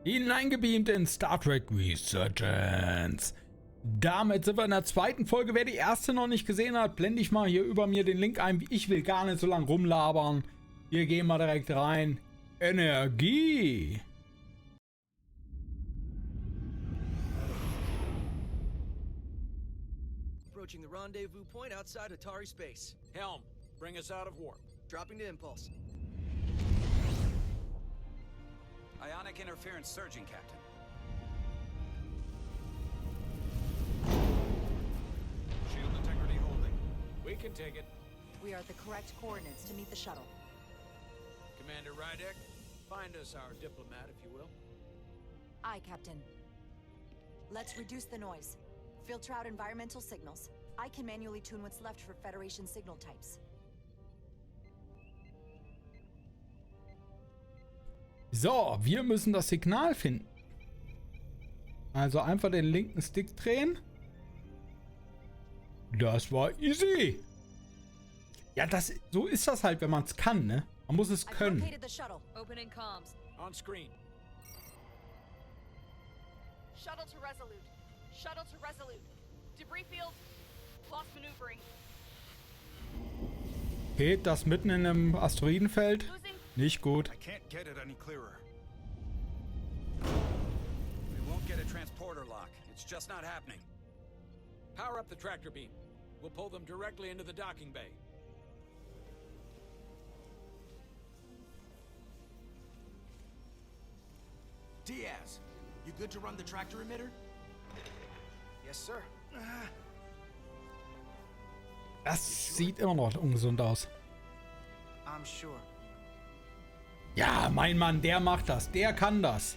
Hineingebeamt in Star Trek Resurgence. Damit sind wir in der zweiten Folge. Wer die erste noch nicht gesehen hat, blende ich mal hier über mir den Link ein. Ich will gar nicht so lange rumlabern. Wir gehen mal direkt rein. Energie. Approaching the rendezvous point outside Atari space. Helm, bring us out of warp. Dropping to impulse. Ionic interference surging, Captain. Shield integrity holding. We can take it. We are at the correct coordinates to meet the shuttle. Commander Rydek, find us our diplomat, if you will. Aye, Captain. Let's reduce the noise. Filter out environmental signals. I can manually tune what's left for Federation signal types. So, wir müssen das Signal finden. Also einfach den linken Stick drehen. Das war easy. Ja, so ist das halt, wenn man es kann, ne? Man muss es können. Opening comms. On screen. Shuttle to Resolute. Shuttle to Resolute. Debris field. Lost maneuvering. Okay, das mitten in einem Asteroidenfeld. Nicht gut. I can't get it any clearer. We won't get a transporter lock. It's just not happening. Power up the tractor beam. We'll pull them directly into the docking bay. Diaz, you good to run the tractor emitter? Yes, sir. Das sieht immer noch ungesund aus. I'm sure. Ja, mein Mann, der macht das. Der kann das.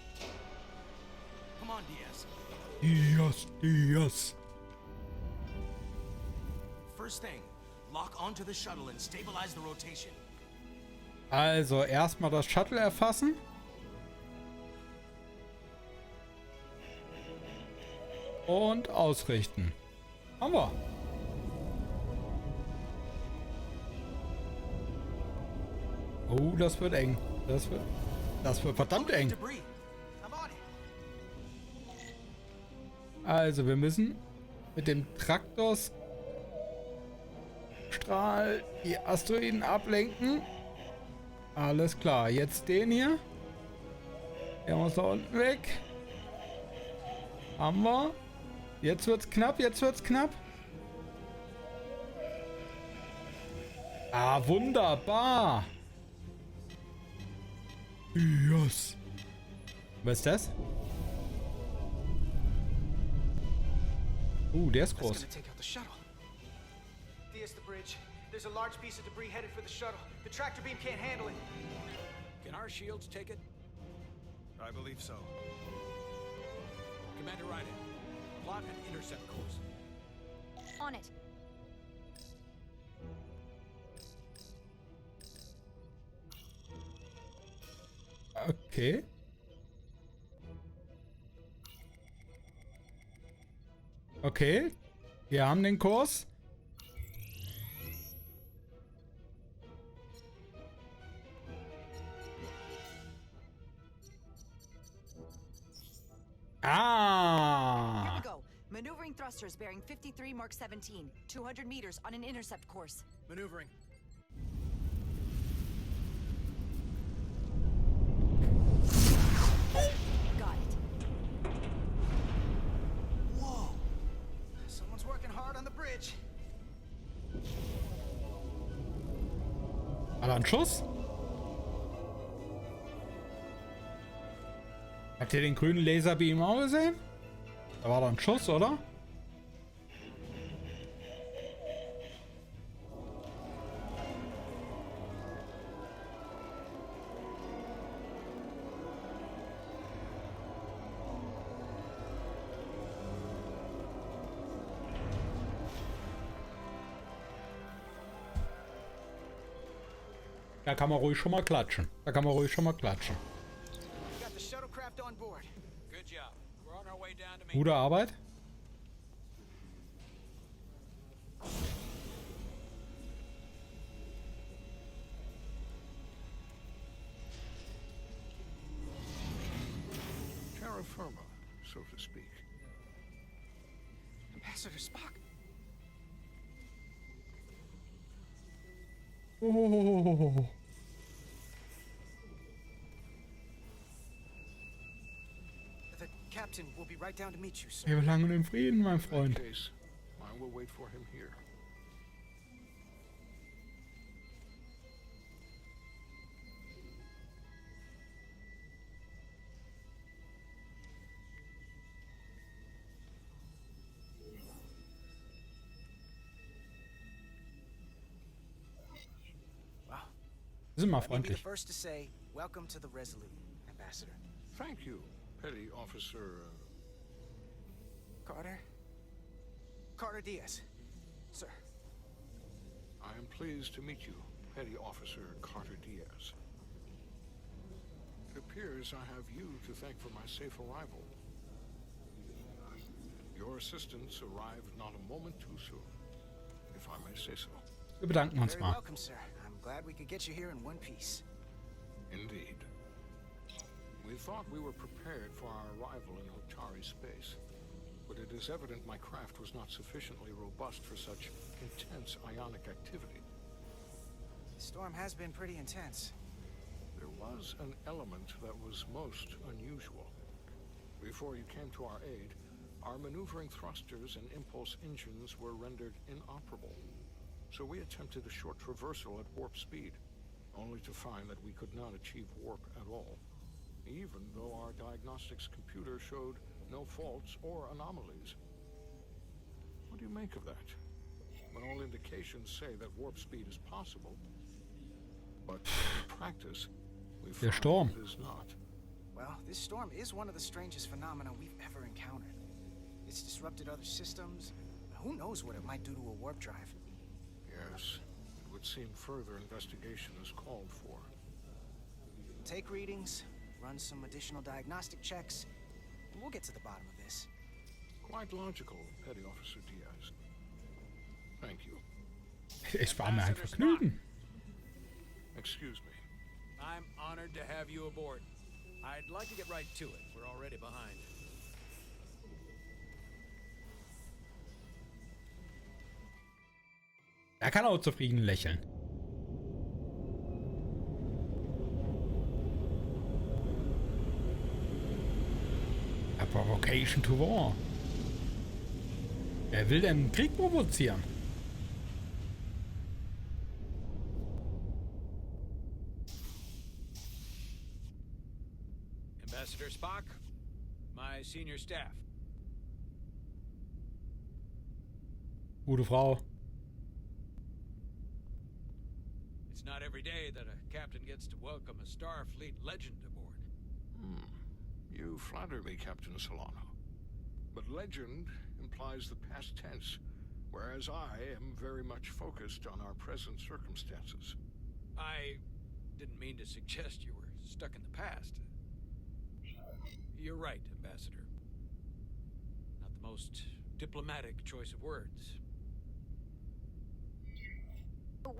Come on, Diaz. Diaz. First thing, lock onto the shuttle and stabilize the rotation. Also, erstmal das Shuttle erfassen. Und ausrichten. Haben wir. Oh, das wird eng. Das wird verdammt eng. Also, wir müssen mit dem Traktorstrahl die Asteroiden ablenken. Alles klar. Jetzt den hier. Der muss da unten weg. Haben wir. Jetzt wird's knapp. Ah, wunderbar. Yes. Was ist das? Der ist groß. Diaz, the bridge. There's a large piece of debris headed for the shuttle. The tractor beam can't handle it. Can our shields take it? I believe so. Commander Rydek, plot an intercept course. On it. Okay. Okay. Wir haben den Kurs. Here we go. Maneuvering thrusters bearing 53 Mark 17. 200 meters on an intercept course. Maneuvering. Got it. Whoa! Someone's working hard on the bridge. War da ein Schuss? Habt ihr den grünen Laserbeam auch gesehen? Da war da ein Schuss, oder? Da kann man ruhig schon mal klatschen. Gute Arbeit. terra firma, so to speak. Ambassador Spock. Oh. The captain will be right down to meet you, sir. Wir gelangen in Frieden, mein In that Freund. case, I will wait for him here. Wir sind mal Let me be the freundlich. first to say, welcome to the Resolute, Ambassador. Thank you, Petty Officer. Carter? Carter Diaz. Sir. I am pleased to meet you, Petty Officer Carter Diaz. It appears I have you to thank for my safe arrival. Your assistance arrived not a moment too soon, if I may say so. Wir bedanken uns Very mal. welcome, sir. I'm glad we could get you here in one piece. Indeed. We thought we were prepared for our arrival in Hotari space, but it is evident my craft was not sufficiently robust for such intense ionic activity. The storm has been pretty intense. There was an element that was most unusual. Before you came to our aid, our maneuvering thrusters and impulse engines were rendered inoperable. So we attempted a short traversal at warp speed, only to find that we could not achieve warp at all, even though our diagnostics computer showed no faults or anomalies. What do you make of that? When all indications say that warp speed is possible, but in practice, we Der find Sturm. it is not. Well, this storm is one of the strangest phenomena we've ever encountered. It's disrupted other systems. Who knows what it might do to a warp drive? Yes, it would seem further investigation is called for. Take readings, run some additional diagnostic checks, and we'll get to the bottom of this. Quite logical, Petty Officer Diaz. Thank you. Es war mir ein Vergnügen. Excuse me. I'm honored to have you aboard. I'd like to get right to it. We're already behind. Er kann auch zufrieden lächeln. A provocation to war. Wer will denn einen Krieg provozieren? Ambassador Spock, my senior staff. Gute Frau. It's not every day that a captain gets to welcome a Starfleet legend aboard. You flatter me, Captain Solano. But legend implies the past tense, whereas I am very much focused on our present circumstances. I didn't mean to suggest you were stuck in the past. You're right, Ambassador. Not the most diplomatic choice of words.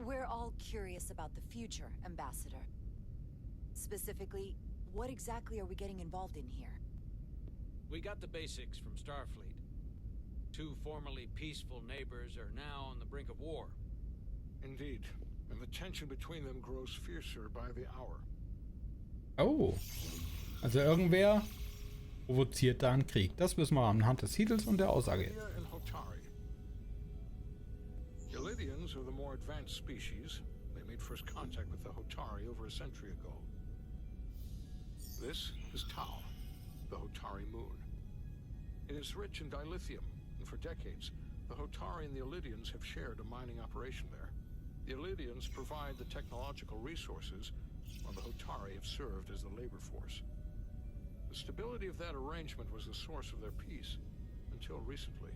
We're all curious about the future, Ambassador. Specifically, what exactly are we getting involved in here? We got the basics from Starfleet. Two formerly peaceful neighbors are now on the brink of war. Indeed, and the tension between them grows fiercer by the hour. Oh. Also irgendwer provoziert da einen Krieg. Das wissen wir anhand des Titels und der Aussage. Here in Hotari. The Lydians are the more advanced species. They made first contact with the Hotari over a century ago. This is Tau, the Hotari moon. It is rich in dilithium, and for decades, the Hotari and the Illydians have shared a mining operation there. The Illydians provide the technological resources, while the Hotari have served as the labor force. The stability of that arrangement was the source of their peace, until recently.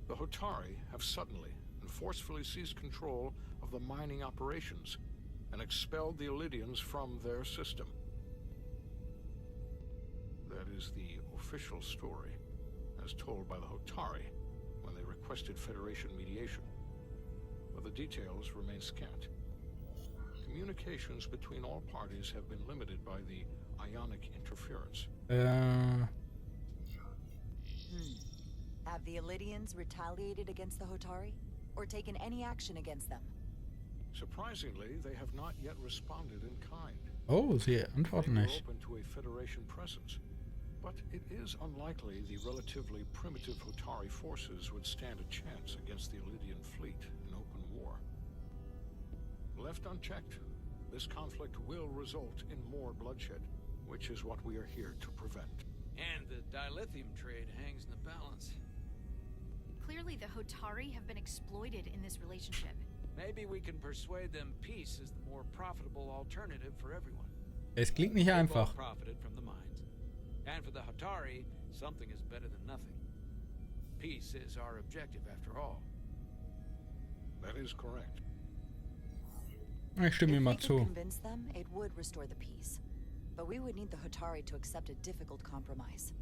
The Hotari have suddenly and forcefully seized control of the mining operations and expelled the Illydians from their system. That is the official story, as told by the Hotari when they requested Federation mediation. But the details remain scant. Communications between all parties have been limited by the ionic interference. Have the Illidians retaliated against the Hotari? Or taken any action against them? Surprisingly, they have not yet responded in kind. Oh, sie antworten They were nicht. open to a Federation presence, but it is unlikely the relatively primitive Hotari forces would stand a chance against the Illidian fleet in open war. Left unchecked, this conflict will result in more bloodshed, which is what we are here to prevent. And the dilithium trade hangs in the balance. Clearly, the Hotari have been exploited in this relationship. Maybe we can persuade them peace is the more profitable alternative for everyone. Es klingt nicht They einfach. both profited from the mines. And for the Hotari, something is better than nothing. Peace is our objective after all. That is correct. Ich stimme ihm If mal we could zu. convince them, it would restore the peace. But we would need the Hotari to accept a difficult compromise.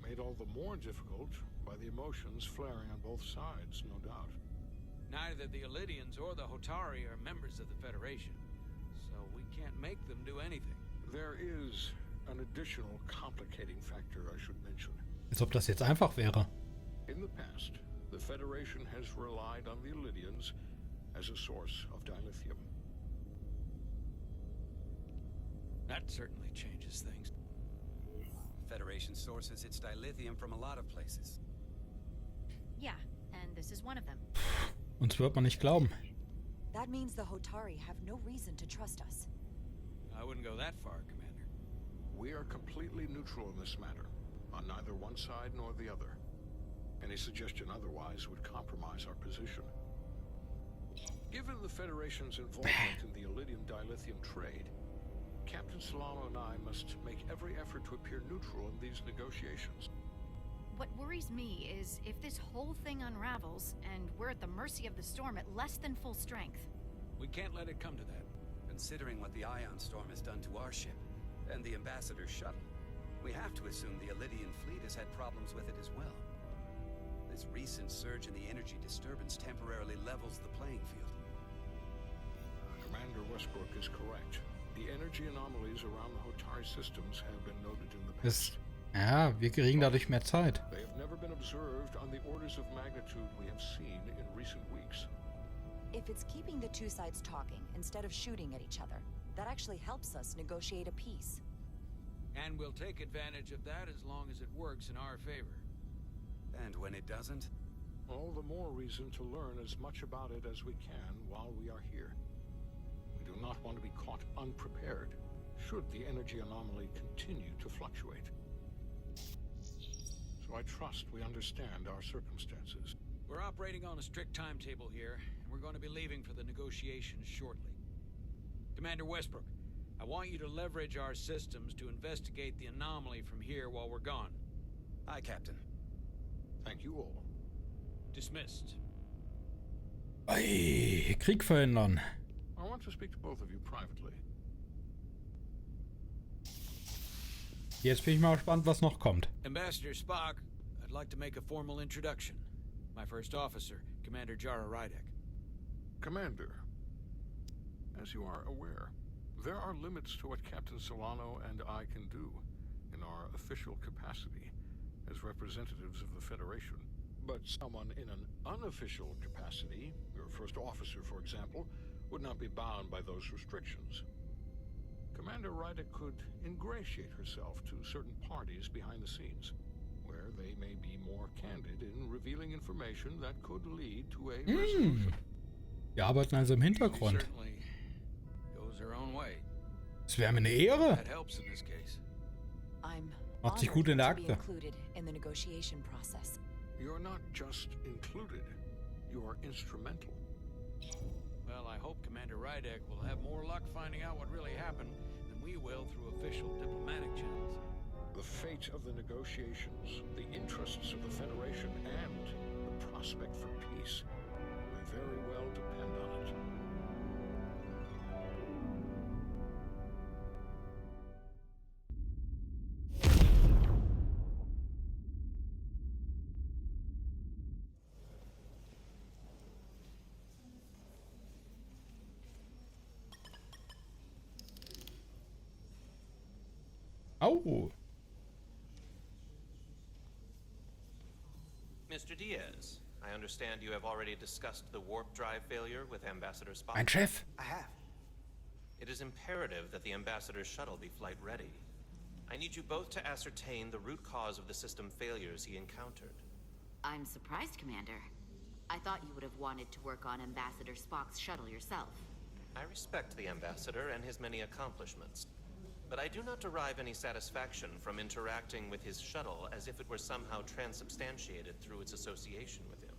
Made all the more difficult by the emotions flaring on both sides, no doubt. Neither the Illidians or the Hotari are members of the Federation, so we can't make them do anything. There is an additional complicating factor I should mention. Als ob das jetzt einfach wäre. In the past, the Federation has relied on the Illidians as a source of dilithium. That certainly changes things. Federation sources its dilithium from a lot of places. Yeah, and this is one of them. Uns wird man nicht glauben. That means the Hotari have no reason to trust us. I wouldn't go that far, Commander. We are completely neutral in this matter, on neither one side nor the other. Any suggestion otherwise would compromise our position. Given the Federation's involvement in the Illidian dilithium trade, Captain Solano and I must make every effort to appear neutral in these negotiations. What worries me is if this whole thing unravels and we're at the mercy of the storm at less than full strength. We can't let it come to that. Considering what the ion storm has done to our ship and the ambassador's shuttle, we have to assume the Illidian fleet has had problems with it as well. This recent surge in the energy disturbance temporarily levels the playing field. Commander Westbrook is correct. The energy anomalies around the Hotari systems have been noted in the past. Ja, wir kriegen dadurch mehr Zeit. They have never been observed on the orders of magnitude we have seen in recent weeks. If it's keeping the two sides talking instead of shooting at each other, that actually helps us negotiate a peace. And we'll take advantage of that as long as it works in our favor. And when it doesn't, All the more reason to learn as much about it as we can while we are here. We do not want to be caught unprepared, should the energy anomaly continue to fluctuate. So I trust we understand our circumstances. We're operating on a strict timetable here, and we're going to be leaving for the negotiations shortly. Commander Westbrook, I want you to leverage our systems to investigate the anomaly from here while we're gone. aye, Captain. Thank you all. Dismissed. Ei, Krieg verhindern. I want to speak to both of you privately. Jetzt bin ich mal gespannt, was noch kommt. Ambassador Spock, I'd like to make a formal introduction. My first officer, Commander Jara Rydek. Commander, as you are aware, there are limits to what Captain Solano and I can do in our official capacity as representatives of the Federation. But someone in an unofficial capacity, your first officer, for example, would not be bound by those restrictions. Commander Rydek could ingratiate herself to certain parties behind the scenes, where they may be more candid in revealing information that could lead to a resolution. Wir arbeiten also im She Hintergrund. certainly goes her own way. Es wäre mir eine Ehre. That helps in this case. I'm Macht sich honored gut in der to be Akte. included in the negotiation process. You're not just included, you are instrumental. Well, I hope Commander Rydek will have more luck finding out what really happened than we will through official diplomatic channels. The fate of the negotiations, the interests of the Federation, and the prospect for peace may very well depend on it. Au. Mr. Diaz, I understand you have already discussed the warp drive failure with Ambassador Spocks. Mein Chef. I have. It is imperative that the Ambassador's shuttle be flight ready. I need you both to ascertain the root cause of the system failures he encountered. I'm surprised, Commander. I thought you would have wanted to work on Ambassador Spock's shuttle yourself. I respect the Ambassador and his many accomplishments, but I do not derive any satisfaction from interacting with his shuttle as if it were somehow transubstantiated through its association with him.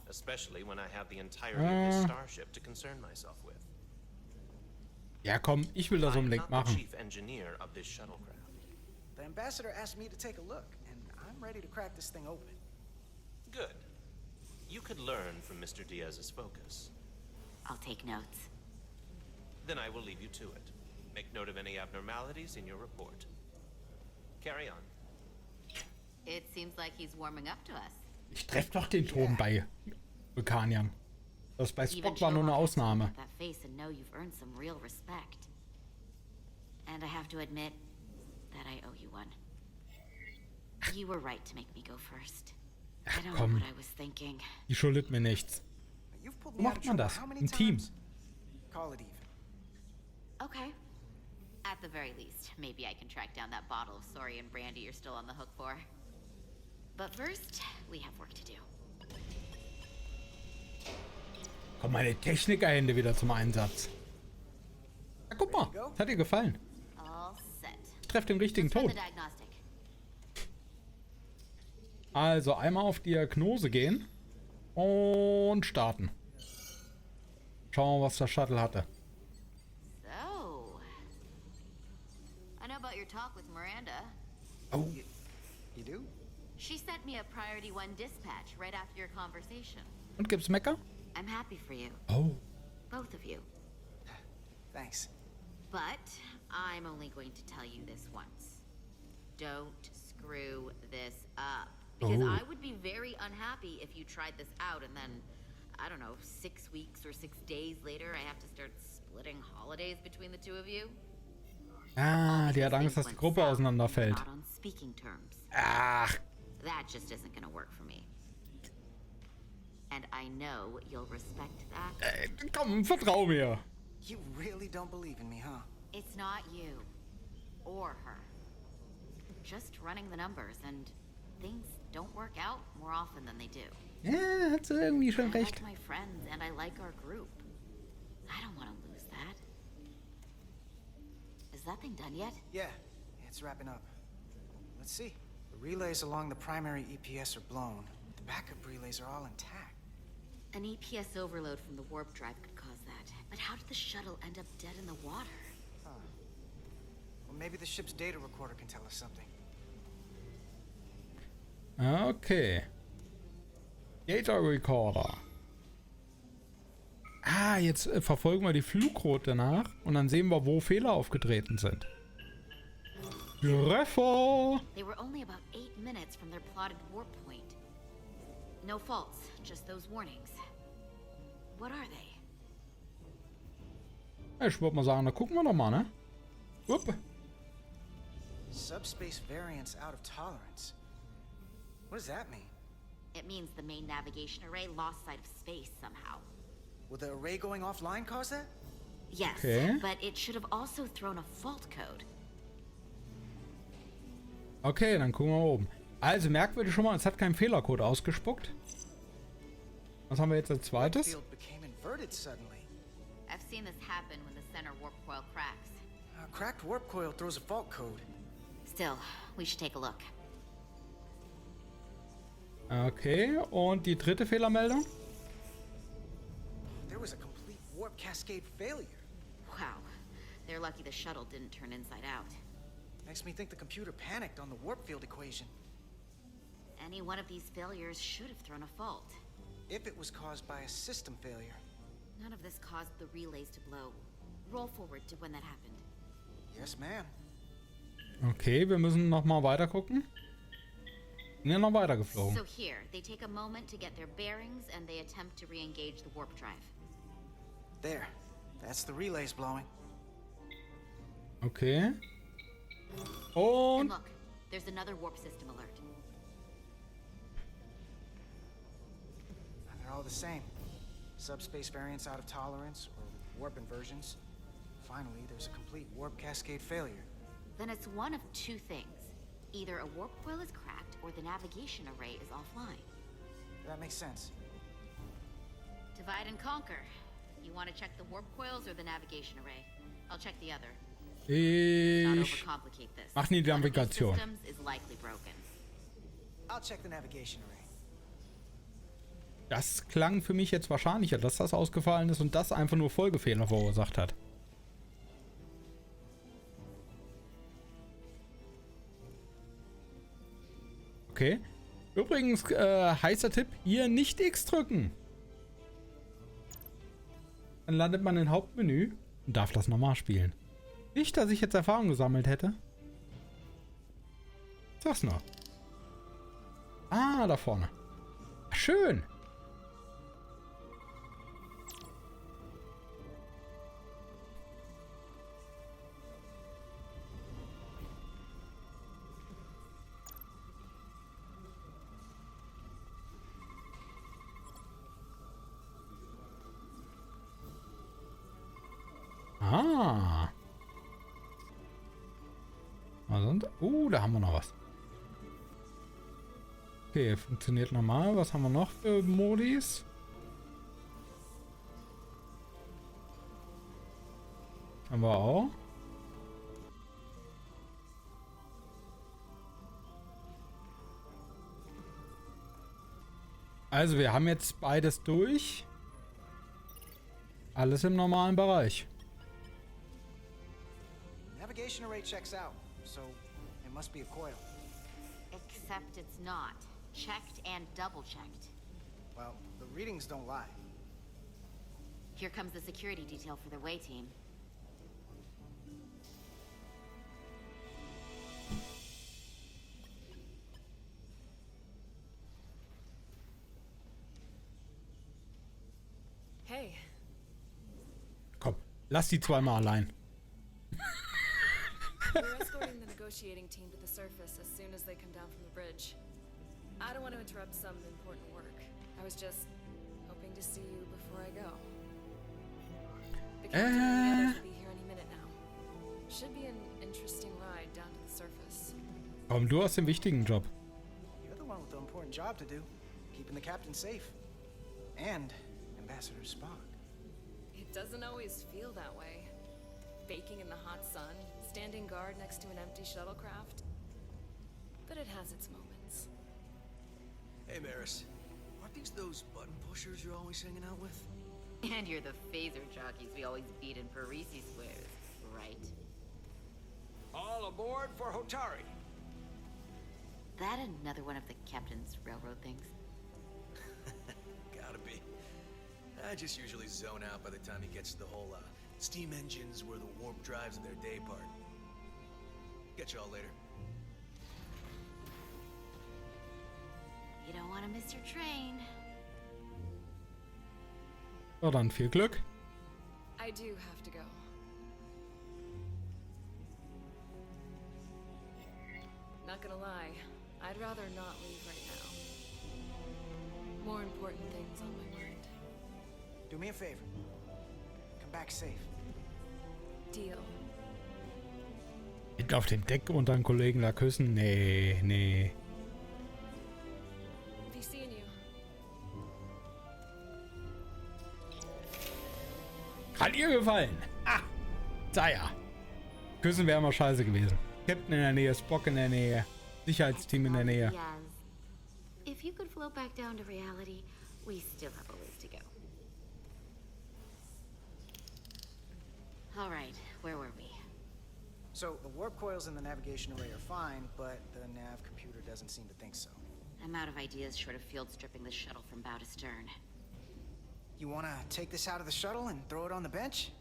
Especially when I have the entirety of his starship to concern myself with. Ja, komm, ich will das I'm unbedingt not the machen. chief engineer of this shuttlecraft. The ambassador asked me to take a look, and I'm ready to crack this thing open. Good. You could learn from Mr. Diaz's focus. I'll take notes. Then I will leave you to it. Make note of any abnormalities in your report. Carry on. It seems like he's warming up to us. Ich treffe doch den Ton bei Vulkaniern. Das bei Spock war nur eine Ausnahme. That face and know you've earned some real respect. And I have to admit that I owe you one. You were right to make me go first. I don't know what I was thinking. Die schuldet mir nichts. You've pulled Wo me out of macht man trouble das? how many Im Team. times? Call it even. Okay. At the very least, maybe I can track down that bottle of Saurian brandy you're still on the hook for. But first, we have work to do. Kommen meine Technikerhände wieder zum Einsatz. Ja, guck mal, das hat dir gefallen. All set. Ich treffe den richtigen Let's run Ton. the diagnostic. Also einmal auf Diagnose gehen und starten. Schauen wir mal, was der Shuttle hatte. So, I know about your talk with Miranda. Oh, You do? She sent me a Priority 1 dispatch right after your conversation. und gibt's Mecker? I'm happy for you, Oh, both of you. Thanks. But I'm only going to tell you this once. Don't screw this up. Because Oh. I would be very unhappy if you tried this out and then, I don't know, 6 weeks or 6 days later I have to start splitting holidays between the two of you. ah, die hat Angst, dass die Gruppe auseinanderfällt. Not on speaking terms. Ach, That just isn't gonna work for me. And I know you'll respect that. komm, vertrau mir. You really don't believe in me, huh? It's not you. Or her. Just running the numbers and things don't work out more often than they do. Ja, hat sie irgendwie schon I recht. like my friends and I like our group. I don't want to lose that. Is that thing done yet? Yeah, it's wrapping up. Let's see. The relays along the primary EPS are blown. The backup relays are all intact. An EPS overload from the warp drive could cause that. But how did the shuttle end up dead in the water? Well, maybe the ship's data recorder can tell us something. Okay. Data Recorder. Ah, jetzt verfolgen wir die Flugroute nach und dann sehen wir, wo Fehler aufgetreten sind. Treffer! They were only about 8 minutes from their plotted warp point. No faults, just those warnings. What are they? Ich würde mal sagen, da gucken wir doch mal, ne? Upp. Subspace variance out of tolerance. What does that mean? It means the main navigation array lost sight of space somehow. Will the array going offline cause that? Yes, Okay. but it should have also thrown a fault code. Okay, dann gucken wir mal oben. Also merkwürdig schon mal, es hat keinen Fehlercode ausgespuckt. Was haben wir jetzt als zweites? Field became inverted suddenly. I've seen this happen when the center warp coil cracks. A cracked warp coil throws a fault code. Still, we should take a look. Okay, und die dritte Fehlermeldung? There was a complete warp cascade failure. Wow, they're lucky the shuttle didn't turn inside out. Makes me think the computer panicked on the warp field equation. Any one of these failures should have thrown a fault. If it was caused by a system failure. None of this caused the relays to blow. Roll forward to when that happened. Yes, ma'am. Okay, wir müssen nochmal weiter gucken. Sind ja noch weiter geflogen. So here, they take a moment to get their bearings and they attempt to re-engage the warp drive. There. That's the relays blowing. Okay. And Und look, there's another warp system alert. all the same. Subspace variants out of tolerance, or warp inversions. Finally, there's a complete warp cascade failure. Then it's one of two things. Either a warp coil is cracked, or the navigation array is offline. That makes sense. Divide and conquer. You want to check the warp coils or the navigation array? I'll check the other. Ich mach die Navigation. I'll check the navigation array. Das klang für mich jetzt wahrscheinlicher, dass das ausgefallen ist und das einfach nur Folgefehler verursacht hat. Okay. Übrigens, heißer Tipp, hier nicht X drücken. Dann landet man im Hauptmenü und darf das nochmal spielen. Nicht, dass ich jetzt Erfahrung gesammelt hätte. Sag's nur. Ah, da vorne. Schön. Ah. Also, da haben wir noch was. Okay, funktioniert normal. Was haben wir noch für Modis? Haben wir auch. Also wir haben jetzt beides durch. Alles im normalen Bereich. Navigation array checks out, so it must be a coil. Except it's not. Checked and double-checked. Well, the readings don't lie. Here comes the security detail for the way team. Hey. Komm, lass die zweimal allein. We're escorting the negotiating team to the surface as soon as they come down from the bridge. I don't want to interrupt some important work. I was just hoping to see you before I go. The captain and the others will be here any minute now. Should be an interesting ride down to the surface. Komm, du hast den wichtigen Job. You're the one with the important job to do. Keeping the captain safe. And Ambassador Spock. It doesn't always feel that way. Baking in the hot sun, standing guard next to an empty shuttlecraft. But it has its moments. Hey, Maris. Aren't these those button pushers you're always hanging out with? And you're the phaser jockeys we always beat in Parisi squares, right? All aboard for Hotari. That another one of the captain's railroad things? Gotta be. I just usually zone out by the time he gets to the whole, steam engines were the warp drives of their day part. Get y'all later. You don't want to miss your train. So, dann viel Glück. I do have to go. Not gonna lie, I'd rather not leave right now. More important things on my mind. Do me a favor. Come back safe. Deal. Nicht auf dem Deck unter einen Kollegen da küssen? Nee, nee. Be seeing you. Hat ihr gefallen? Ah, da ja. Küssen wäre mal scheiße gewesen. Captain in der Nähe, Spock in der Nähe, Sicherheitsteam in der Nähe. If you could float back down to reality, we still have a ways to go. All right, where were we? So, the warp coils in the navigation array are fine, but the nav computer doesn't seem to think so. I'm out of ideas short of field stripping the shuttle from bow to stern. You wanna take this out of the shuttle and throw it on the bench?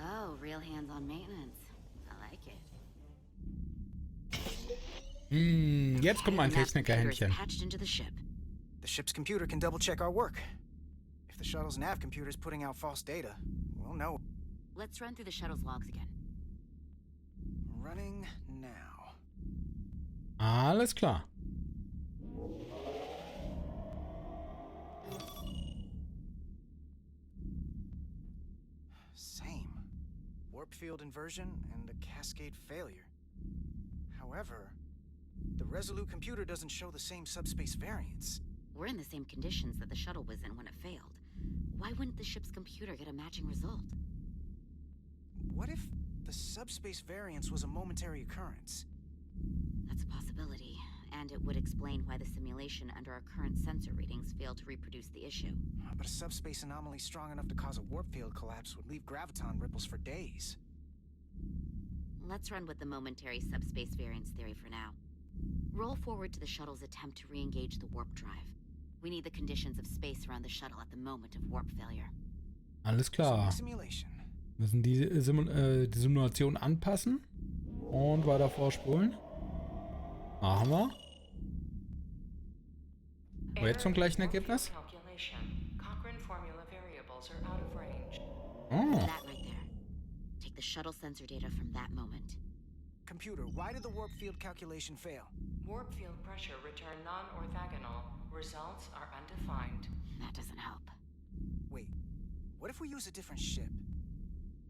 Oh, real hands-on maintenance. I like it. Jetzt kommt mein Technikerhändchen. The ship's computer can double-check our work. If the shuttle's nav computer is putting out false data, we'll know. Let's run through the shuttle's logs again. Running now. Alles klar. warp field inversion and a cascade failure. However, the Resolute computer doesn't show the same subspace variance. We're in the same conditions that the shuttle was in when it failed. Why wouldn't the ship's computer get a matching result? What if the subspace variance was a momentary occurrence? That's a possibility, and it would explain why the simulation under our current sensor readings failed to reproduce the issue. But a subspace anomaly strong enough to cause a warp field collapse would leave graviton ripples for days. Let's run with the momentary subspace variance theory for now. Roll forward to the shuttle's attempt to re-engage the warp drive. We need the conditions of space around the shuttle at the moment of warp failure. Alles klar. Müssen die Simulation anpassen und weiter vorspulen. Machen wir. Und jetzt zum gleichen Ergebnis. Oh. That right there. Take the shuttle sensor data from that moment. Computer, why did the warp field calculation fail? Warp field pressure returned non-orthogonal. Results are undefined. That doesn't help. Wait, what if we use a different ship?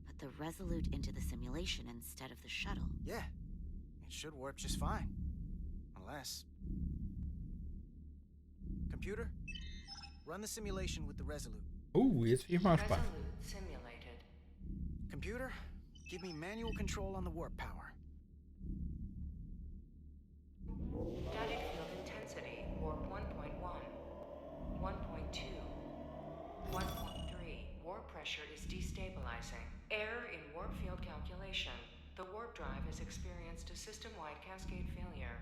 Put the Resolute into the simulation instead of the shuttle. Yeah, it should warp just fine. Unless... Computer, run the simulation with the Resolute. Jetzt bin ich mal gespannt. Resolute simulated. Computer, give me manual control on the warp power. Static field intensity, warp 1.1, 1.2, 1.3. Warp pressure is destabilizing. Error in warp field calculation. The warp drive has experienced a system-wide cascade failure.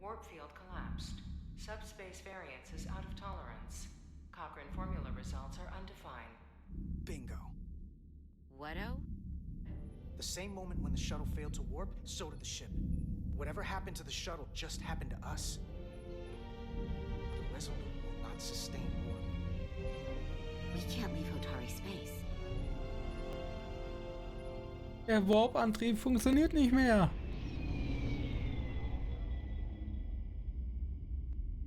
Warp field collapsed. Subspace variance is out of tolerance. Cochrane formula results are undefined. Bingo. What-o? The same moment when the shuttle failed to warp, so did the ship. Whatever happened to the shuttle just happened to us. The Resolute will not sustain warp. We can't leave Hotari space. Der Warp-Antrieb funktioniert nicht mehr.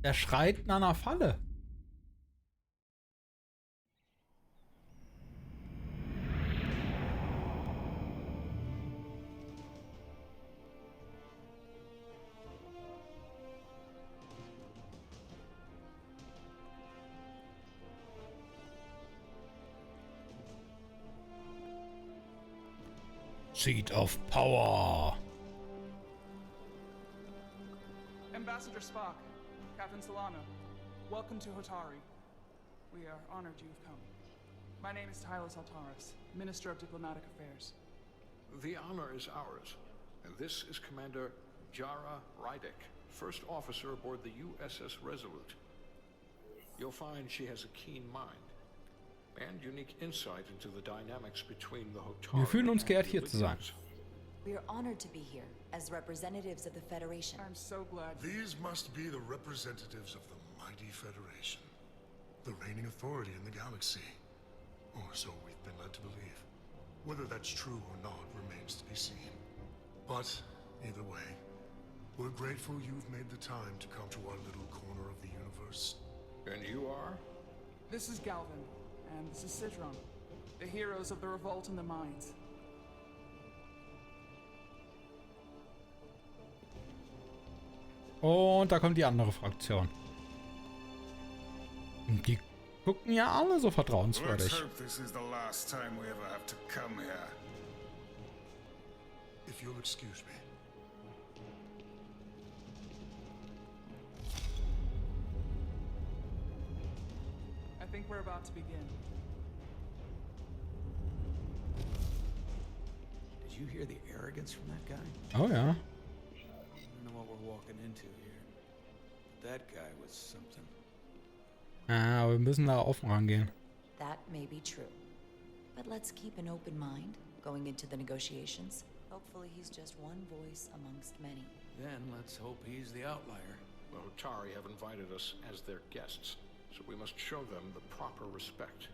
Er schreit nach einer Falle. Seat of Power. Ambassador Spock, Captain Solano, welcome to Hotari. We are honored you've come. My name is Tylos Altaris, Minister of Diplomatic Affairs. The honor is ours, and this is Commander Jara Rydick, first officer aboard the USS Resolute. You'll find she has a keen mind and unique insight into the dynamics between the Hotari. Wir fühlen uns geehrt, hier zu sein. We are honored to be here as representatives of the Federation. I'm so glad. These must be the representatives of the mighty Federation, the reigning authority in the galaxy. Or so we've been led to believe. Whether that's true or not remains to be seen. But either way, we're grateful you've made the time to come to our little corner of the universe. And you are? This is Galvin, and this is Sidron, the heroes of the revolt in the mines. Und da kommt die andere Fraktion. Und die gucken ja alle so vertrauenswürdig. Let's hope this is the last time we ever have to come here. If you'll excuse me. I think we're about to begin. Did you hear the arrogance from that guy? Oh ja. I don't know what we're walking into here. That guy was something. Ja, aber wir müssen da offen rangehen. That may be true. But let's keep an open mind going into the negotiations. Hopefully he's just one voice amongst many. Then let's hope he's the outlier. The Hotari have invited us as their guests, so we must show them the proper respect.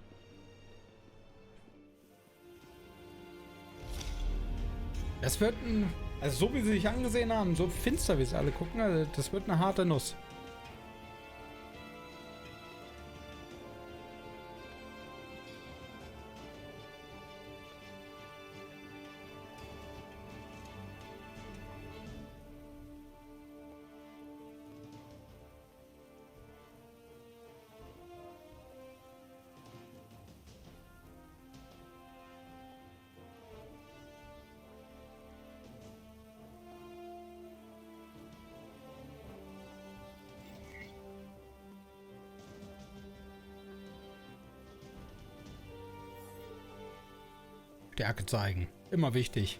Das wird ein... Also so wie sie sich angesehen haben, so finster wie sie alle gucken, also das wird eine harte Nuss. Stärke zeigen. Immer wichtig.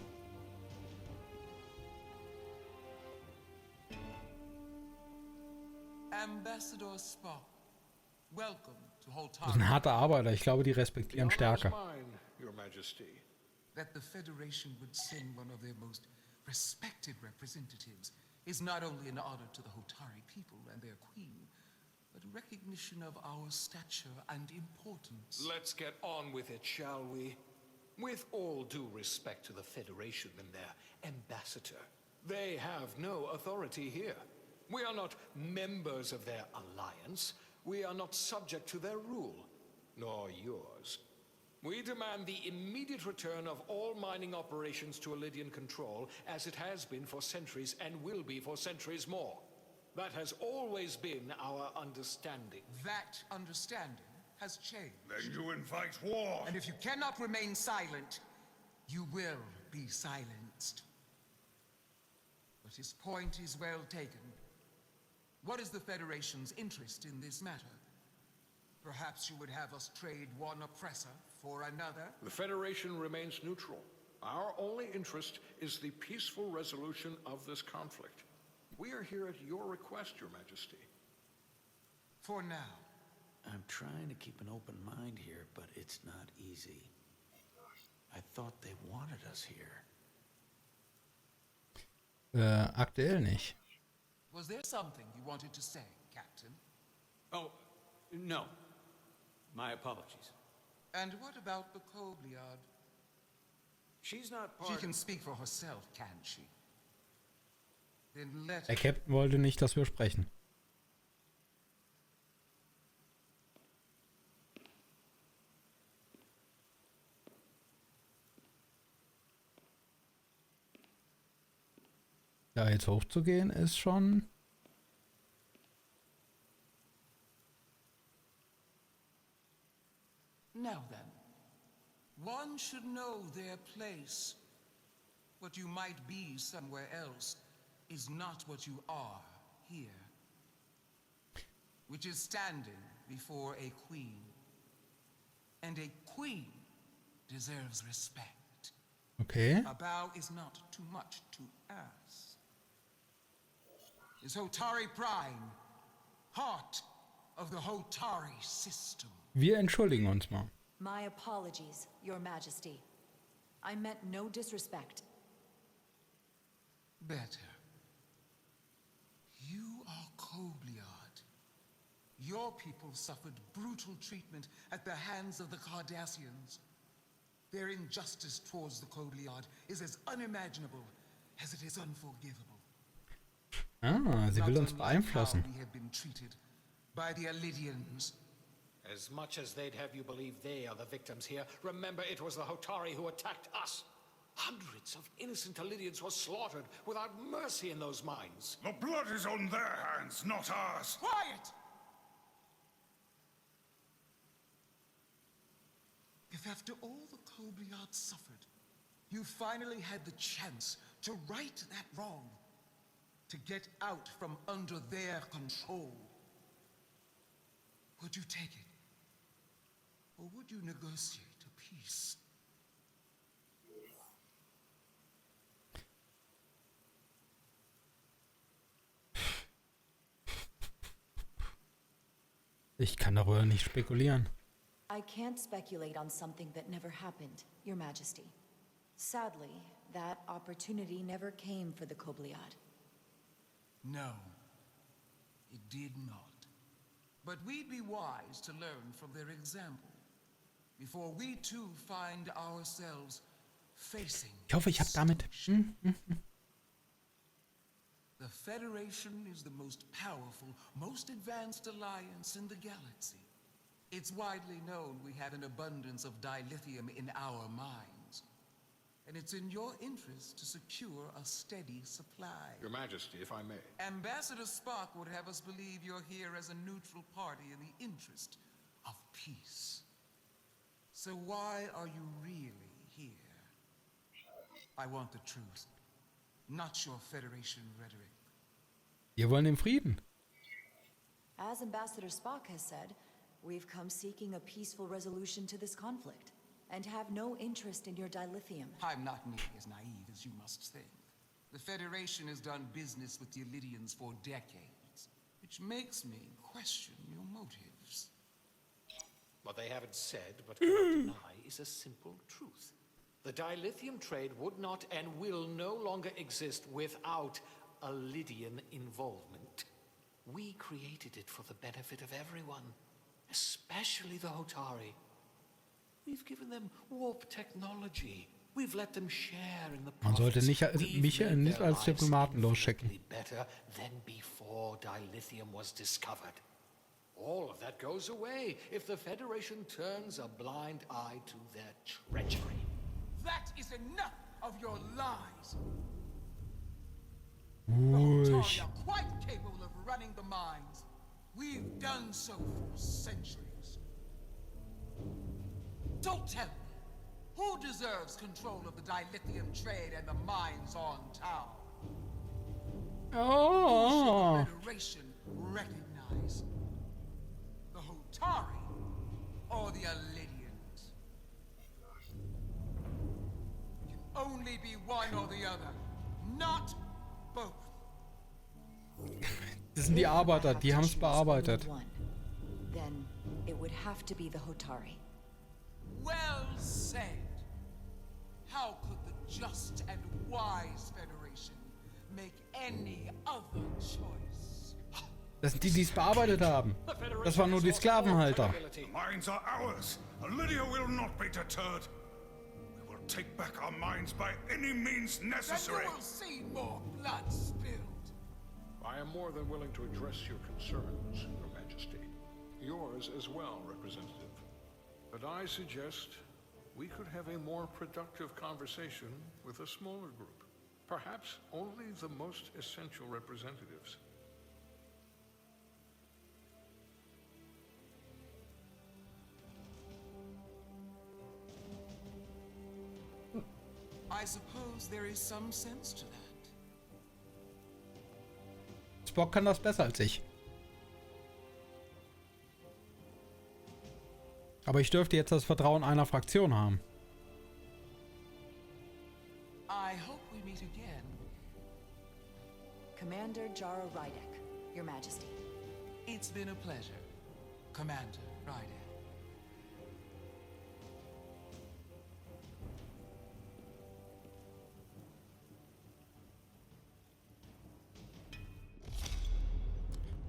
Ambassador Spock, welcome to Hotar. Das ist ein harter Arbeiter. Ich glaube, die respektieren Stärke. Your Majesty. That the Federation would send one of their most respected representatives is not only an honor to the Hotari people and their queen, but a recognition of our stature and importance. Let's get on with it, shall we? With all due respect to the Federation and their ambassador, they have no authority here. We are not members of their alliance. We are not subject to their rule, nor yours. We demand the immediate return of all mining operations to Elydian control, as it has been for centuries and will be for centuries more. That has always been our understanding. That understanding has changed. Then you invite war. And if you cannot remain silent, you will be silenced. But his point is well taken. What is the Federation's interest in this matter? Perhaps you would have us trade one oppressor for another? The Federation remains neutral. Our only interest is the peaceful resolution of this conflict. We are here at your request, Your Majesty. For now. I'm trying to keep an open mind here, but it's not easy. I thought they wanted us here. Aktuell nicht. Was there something you wanted to say, Captain? Oh, no. My apologies. And what about the Kobliad? She's not part. She can speak for herself, can't she? Then let Der Captain wollte nicht, dass wir sprechen. Ja, jetzt hochzugehen ist schon... Now then, one should know their place. What you might be somewhere else is not what you are here. Which is standing before a queen. And a queen deserves respect. Okay. A bow is not too much to ask. Is Hotari Prime heart of the Hotari system? Wir entschuldigen uns mal. My apologies, Your Majesty. I meant no disrespect. Better. You are Kobliad. Your people suffered brutal treatment at the hands of the Cardassians. Their injustice towards the Kobliad is as unimaginable as it is unforgivable. Ah, sie will uns beeinflussen. We have been treated by the Elydians. As much as they'd have you believe they are the victims here, remember it was the Hotari who attacked us. Hundreds of innocent Elydians were slaughtered without mercy in those mines. The blood is on their hands, not ours. Quiet! If after all the Kobliad suffered, you finally had the chance to right that wrong, to get out from under their control, would you take it? Or would you negotiate a peace? Ich kann darüber nicht spekulieren. I can't speculate on something that never happened, Your Majesty. Sadly, that opportunity never came for the Kobliad. No, it did not. But we'd be wise to learn from their example, before we too find ourselves facing. Ich hoffe, ich habe damit... The Federation is the most powerful, most advanced alliance in the galaxy. It's widely known we have an abundance of dilithium in our mines. And it's in your interest to secure a steady supply. Your Majesty, if I may. Ambassador Spock would have us believe you're here as a neutral party in the interest of peace. So why are you really here? I want the truth, not your Federation rhetoric. Wir wollen den Frieden. As Ambassador Spock has said, we've come seeking a peaceful resolution to this conflict. and have no interest in your dilithium. I'm not nearly as naive as you must think. The Federation has done business with the Illydians for decades, which makes me question your motives. What they haven't said, but cannot deny, is a simple truth. The dilithium trade would not and will no longer exist without Illydian involvement. We created it for the benefit of everyone, especially the Hotari. We've given them warp technology. We've let them share in the Man sollte profits. mich nicht als Diplomaten losschicken. Better than before dilithium was discovered. All of that goes away if the Federation turns a blind eye to their treachery. That is enough of your lies. Ruhig. The Hotari are quite capable of running the mines. We've done so for centuries. Don't tell me. Who deserves control of the dilithium trade and the mines on Tau? Oh. Who should the Federation recognize? The Hotari or the Illydians? It can only be one or the other, not both. Das sind die Arbeiter, die haben es bearbeitet. Then it would have to be the Hotari. Well said. How could the just and wise Federation make any other choice? Das sind die, die es bearbeitet haben. Das waren nur die Sklavenhalter. The mines are ours. Lydia will not be deterred. We will take back our mines by any means necessary. Then you will see more blood spilled. I am more than willing to address your concerns, Your Majesty. Yours as well, Representative. But I suggest we could have a more productive conversation with a smaller group. Perhaps only the most essential representatives. I suppose there is some sense to that. Spock kann das besser als ich. Aber ich dürfte jetzt das Vertrauen einer Fraktion haben. I hope we meet again. Commander Jara Rydek, Your Majesty. It's been a pleasure, Commander Rydek.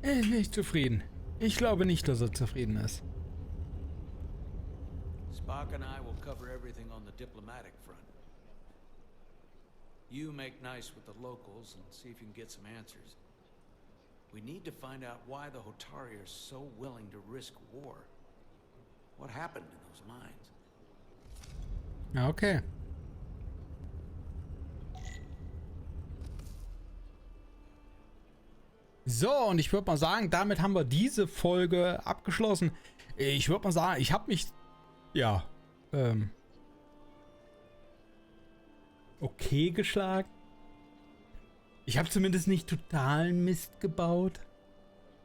Er ist nicht zufrieden. Ich glaube nicht, dass er zufrieden ist. Spock and I will cover everything on the diplomatic front. You make nice with the locals and see if you can get some answers. We need to find out why the Hotari are so willing to risk war. What happened in those mines? Okay. So, und ich würde mal sagen, damit haben wir diese Folge abgeschlossen. Ich würde mal sagen, ich habe mich, ja, okay geschlagen. Ich habe zumindest nicht totalen Mist gebaut.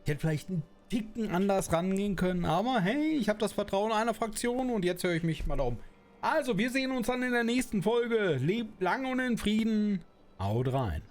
Ich hätte vielleicht einen Ticken anders rangehen können, aber hey, ich habe das Vertrauen einer Fraktion und jetzt höre ich mich mal um. Also, wir sehen uns dann in der nächsten Folge. Lebt lang und in Frieden. Haut rein.